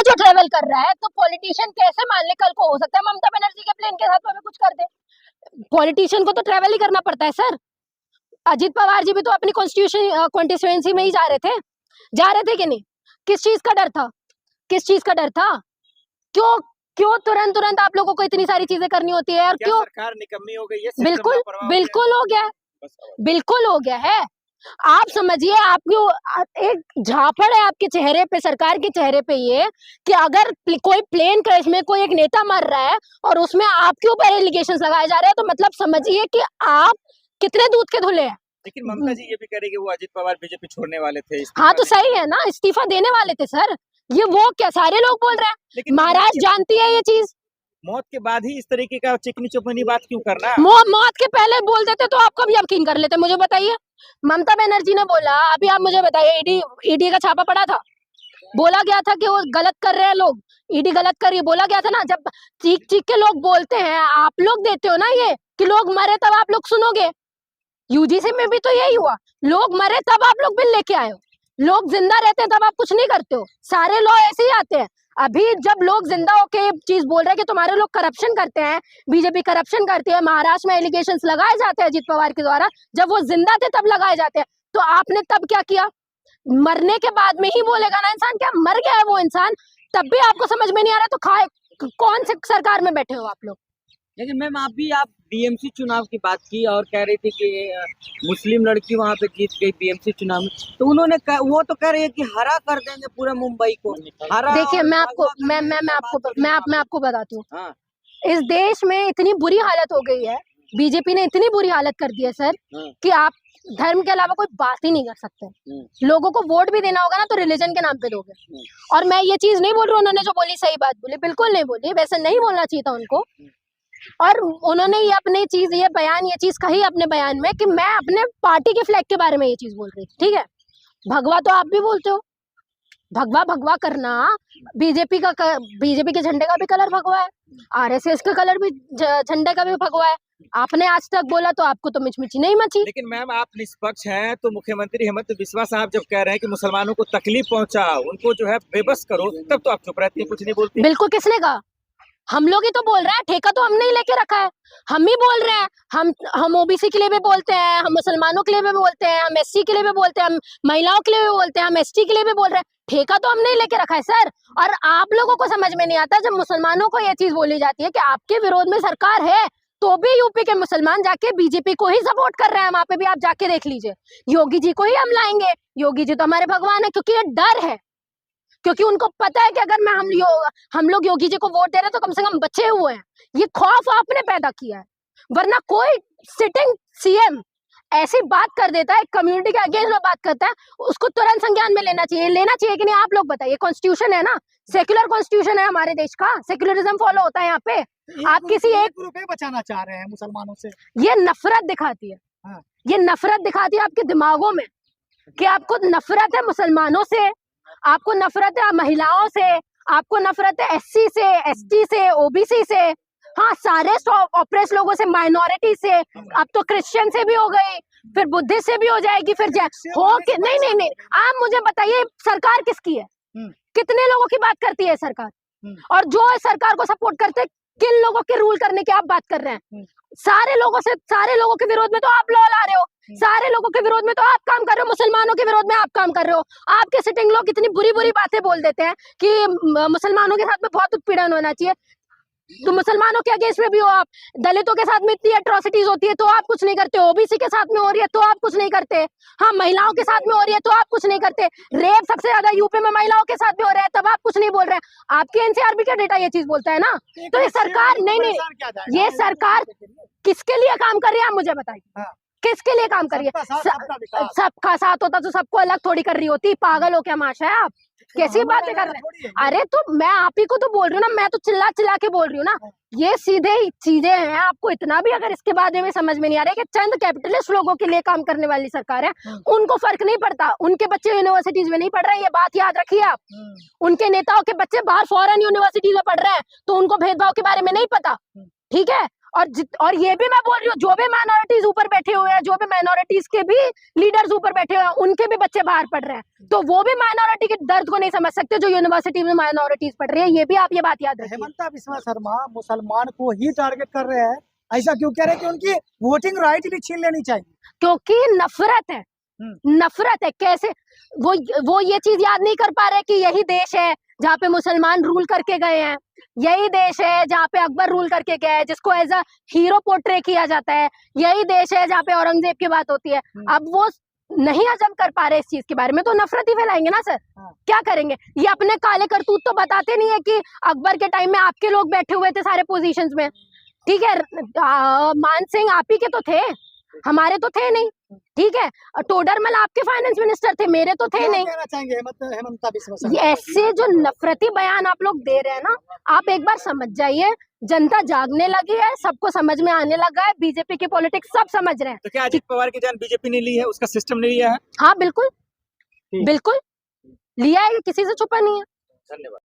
इतना जो ट्रेवल कर रहा है तो पॉलिटिशियन कैसे मान ले कल को हो सकता है ममता बनर्जी के प्लेन के साथ में भी कुछ कर दे। पॉलिटिशियन को तो ट्रेवल ही करना पड़ता है सर। अजीत पवार जी भी तो अपनी कॉन्स्टिट्यूएंसी में ही जा रहे थे कि नहीं? किस चीज का डर था? किस चीज का डर था? क्यों क्यों तुरंत तुरंत आप लोगों को इतनी सारी चीजें करनी होती है? और क्यों सरकार निकम्मी हो गई है? बिल्कुल बिल्कुल हो गया, बिल्कुल हो गया है। आप समझिए, आपको एक झापड़ है आपके चेहरे पे, सरकार के चेहरे पे ये कि अगर कोई प्लेन क्रैश में कोई एक नेता मर रहा है और उसमें आपके ऊपर एलिगेशंस लगाए जा रहे हैं, तो मतलब समझिए कि आप कितने दूध के धुले हैं। लेकिन ममता जी ये भी कह रही कि वो अजीत पवार बीजेपी छोड़ने वाले थे। हाँ तो सही है ना, इस्तीफा देने वाले थे सर। ये वो क्या सारे लोग बोल रहे हैं? लेकिन महाराज जानती है ये चीज। मौत के बाद ही इस तरीके का चिकनी चुपनी बात क्यों करना? मौत के पहले बोल देते तो आपको भी यकीन कर लेते। मुझे बताइए, ममता बनर्जी ने बोला, अभी आप मुझे बताइए, ईडी का छापा पड़ा था, बोला गया था कि वो गलत कर रहे हैं लोग, ईडी गलत कर रही है, बोला गया था ना। जब चीख चीख के लोग बोलते हैं, आप लोग देते हो ना ये कि लोग मरे तब आप लोग सुनोगे। यूजीसी में भी तो यही हुआ, लोग मरे तब आप लोग बिल लेके आए हो, लोग जिंदा रहते हैं तब आप कुछ नहीं करते हो। सारे लॉ ऐसे ही आते हैं। अभी जब लोग जिंदा होके चीज बोल रहे हैं कि तुम्हारे लोग करप्शन करते हैं, बीजेपी करप्शन करती है, महाराष्ट्र में एलिगेशंस लगाए जाते हैं अजीत पवार के द्वारा, जब वो जिंदा थे तब लगाए जाते हैं, तो आपने तब क्या किया? मरने के बाद में ही बोलेगा ना इंसान, क्या मर गया है वो इंसान, तब भी आपको समझ में नहीं आ रहा, तो खाए कौन से सरकार में बैठे हो आप लोग? लेकिन मैम आप बीएमसी चुनाव की बात की और कह रही थी कि मुस्लिम लड़की वहां पे जीत गई बीएमसी चुनाव में, तो उन्होंने वो तो कह रही है कि हरा कर देंगे पूरे मुंबई को। हरा देखिए, मैं आपको बताती हूँ, हाँ। इस देश में इतनी बुरी हालत हो गई है, बीजेपी ने इतनी बुरी हालत कर दी है सर, कि आप धर्म के अलावा कोई बात ही नहीं कर सकते। लोगों को वोट भी देना होगा ना तो रिलीजन के नाम पे दोगे। और मैं ये चीज नहीं बोल रही, उन्होंने जो बोली सही बात बोली, बिल्कुल नहीं बोली, वैसे नहीं बोलना चाहिए था उनको। और उन्होंने ये अपनी चीज, ये चीज कही अपने बयान में कि मैं अपने पार्टी के फ्लैग के बारे में ये चीज बोल रही थी। ठीक है, भगवा तो आप भी बोलते हो, भगवा भगवा करना, बीजेपी के झंडे का भी कलर भगवा है, आरएसएस का कलर भी झंडे का भी भगवा है। आपने आज तक बोला तो आपको तो मिचमिची नहीं मची। लेकिन मैम आप निष्पक्ष हैं, तो मुख्यमंत्री हेमंत बिस्वा साहब जब कह रहे हैं कि मुसलमानों को तकलीफ पहुंचाओ, उनको जो है बेबस करो, तब तो आप चुप रहती है, कुछ नहीं बोलती। बिल्कुल, किसने कहा? हम लोग ही तो बोल रहे हैं, ठेका तो हमने ही लेके रखा है, हम ही बोल रहे हैं। हम ओबीसी के लिए भी बोलते हैं, हम मुसलमानों के लिए भी बोलते हैं, हम एससी के लिए भी बोलते हैं, हम महिलाओं के लिए भी बोलते हैं, हम एसटी के लिए भी बोल रहे हैं। ठेका तो हमने ही लेके रखा है सर। और आप लोगों को समझ में नहीं आता, जब मुसलमानों को ये चीज बोली जाती है कि आपके विरोध में सरकार है, तो भी यूपी के मुसलमान जाके बीजेपी को ही सपोर्ट कर रहे हैं। वहां पे भी आप जाके देख लीजिए, योगी जी को ही हम लाएंगे, योगी जी तो हमारे भगवान है, क्योंकि ये डर है, क्योंकि उनको पता है कि अगर हम लोग योगी जी को वोट दे रहे हैं तो कम से कम बचे हुए हैं। ये खौफ आपने पैदा किया है, वरना कोई सिटिंग सीएम ऐसी बात कर देता है, कम्युनिटी के अगेंस्ट में बात करता है, उसको तुरंत संज्ञान में लेना चाहिए कि नहीं? आप लोग बताइए, कॉन्स्टिट्यूशन है ना, सेक्युलर कॉन्स्टिट्यूशन है हमारे देश का, सेक्युलरिज्म फॉलो होता है यहाँ पे। आप किसी एक ग्रुप बचाना चाह रहे हैं मुसलमानों से, ये नफरत दिखाती है। हाँ। ये नफरत दिखाती है आपके दिमागों में कि आपको नफरत है मुसलमानों से, आपको नफरत है महिलाओं से, आपको नफरत है एससी से, एसटी से, ओबीसी से, हाँ सारे ऑप्रेस लोगों से, माइनॉरिटी से, अब तो क्रिश्चियन से भी हो गई, फिर बुद्धिस्ट से भी हो जाएगी, फिर हो कि नहीं। आप मुझे बताइए, सरकार किसकी है? कितने लोगों की बात करती है सरकार? और जो सरकार को सपोर्ट करते, किन लोगों के रूल करने की आप बात कर रहे हैं? सारे लोगों के विरोध में तो आप लॉ ला रहे हो, सारे लोगों के विरोध में तो आप काम कर रहे हो, मुसलमानों के विरोध में आप काम कर रहे हो। आपके सिटिंग लोग इतनी बुरी बुरी बातें बोल देते हैं कि मुसलमानों के साथ में बहुत उत्पीड़न होना चाहिए, तो मुसलमानों के अगेंस्ट में भी हो आप। दलितों के साथ में इतनी एट्रोसिटीज होती है तो आप कुछ नहीं करते, ओबीसी के साथ में हो रही है तो आप कुछ नहीं करते, हाँ महिलाओं के साथ में हो रही है तो आप कुछ नहीं करते, रेप सबसे ज्यादा यूपी में महिलाओं के साथ में हो रहा है तब आप कुछ नहीं बोल रहे हैं। आपके एनसीआरबी का डेटा ये चीज बोलता है ना। तो ये सरकार नहीं, ये सरकार किसके लिए काम कर रही है आप मुझे बताइए, किसके लिए काम कर रही है? सबका साथ होता तो सबको अलग थोड़ी कर रही होती, पागल हो क्या माशा है आप? कैसी बातें कर रहे हैं? अरे तो मैं आप ही को तो बोल रही हूँ ना, मैं तो चिल्ला चिल्ला के बोल रही हूँ ना। ये सीधे चीजें हैं, आपको इतना भी अगर इसके बारे में समझ में नहीं आ रहा है कि चंद कैपिटलिस्ट लोगों के लिए काम करने वाली सरकार है, उनको फर्क नहीं पड़ता, उनके बच्चे यूनिवर्सिटीज में नहीं पढ़ रहे हैं, ये बात याद रखिए आप। उनके नेताओं के बच्चे बाहर फॉरेन यूनिवर्सिटीज में पढ़ रहे हैं तो उनको भेदभाव के बारे में नहीं पता, ठीक है? और ये भी मैं बोल रही हूँ, जो भी माइनॉरिटीज ऊपर बैठे हुए हैं, जो भी माइनॉरिटीज के भी लीडर्स ऊपर बैठे हुए हैं, उनके भी बच्चे बाहर पढ़ रहे हैं, तो वो भी माइनॉरिटी के दर्द को नहीं समझ सकते जो यूनिवर्सिटी में माइनॉरिटीज पढ़ रही है। ये भी आप ये बात याद रखिए। हेमंता बिस्वा शर्मा मुसलमान को ही टारगेट कर रहे हैं, ऐसा क्यों कह रहे हैं कि उनकी वोटिंग राइट भी छीन लेनी चाहिए? क्योंकि नफरत है, नफरत है। कैसे वो ये चीज याद नहीं कर पा रहे कि यही देश है जहाँ पे मुसलमान रूल करके गए हैं, यही देश है जहाँ पे अकबर रूल करके गया है, जिसको एज अ हीरो पोर्ट्रे किया जाता है, यही देश है जहाँ पे औरंगजेब की बात होती है। अब वो नहीं हजम कर पा रहे इस चीज के बारे में, तो नफरत ही फैलाएंगे ना सर। क्या करेंगे? ये अपने काले करतूत तो बताते नहीं है कि अकबर के टाइम में आपके लोग बैठे हुए थे सारे पोजीशंस में, ठीक है। मान सिंह आप ही के तो थे, हमारे तो थे नहीं, ठीक है। टोडरमल आपके फाइनेंस मिनिस्टर थे, मेरे तो थे क्या नहीं। कहना चाहेंगे हेमंता बिस्वा ये शर्मा? ऐसे जो नफरती बयान आप लोग दे रहे हैं ना, आप एक बार समझ जाइए, जनता जागने लगी है, सबको समझ में आने लगा है, बीजेपी की पॉलिटिक्स सब समझ रहे हैं। तो क्या अजित पवार की जान बीजेपी ने ली है, उसका सिस्टम ने लिया है? हाँ बिल्कुल, बिल्कुल लिया है, किसी से छुपा नहीं है। धन्यवाद।